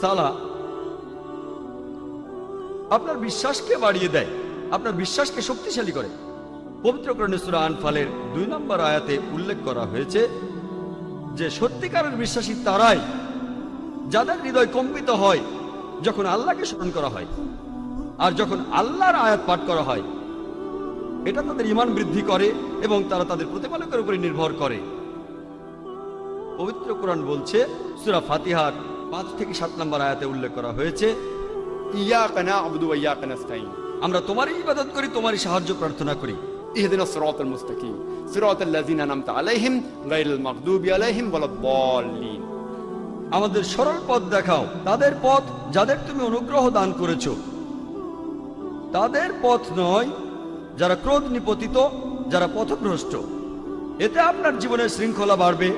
সালাহ আপনার বিশ্বাসকে বাড়িয়ে দেয়, আপনার বিশ্বাসকে শক্তিশালী করে। পবিত্র কোরআনে সূরা আনফালের 2 নম্বর আয়াতে উল্লেখ করা হয়েছে যে সত্যিকারের বিশ্বাসী তারাই যাদের হৃদয় কম্পিত হয় যখন আল্লাহকে স্মরণ করা হয়, আর যখন আল্লাহর আয়াত পাঠ করা হয়। এটা তাদের ঈমান বৃদ্ধি করে এবং তারা তাদের প্রতিপালকের উপরে নির্ভর করে। পবিত্র কোরআন বলছে, সূরা ফাতিহার 5 থেকে 7 নম্বর আয়াতে উল্লেখ করা হয়েছে, ইয়াকা না'বুদু ওয়া ইয়াকা নাস্তাঈন, আমরা তোমারই ইবাদত করি, তোমারই সাহায্য প্রার্থনা করি। ইহদিনাস সিরাতাল মুস্তাকিম সিরাতাল লাযিনা আন'আমতা আলাইহিম গায়রিল মাগদুবি আলাইহিম ওয়ালাদ-দাল্লিন, আমাদের সরল পথ দেখাও, তাদের পথ যাদের তুমি অনুগ্রহ দান করেছো, তাদের পথ নয় যারা ক্রোধ নিপতিত, যারা পথভ্রষ্ট। এতে আপনার জীবনের শৃঙ্খলা বাড়বে,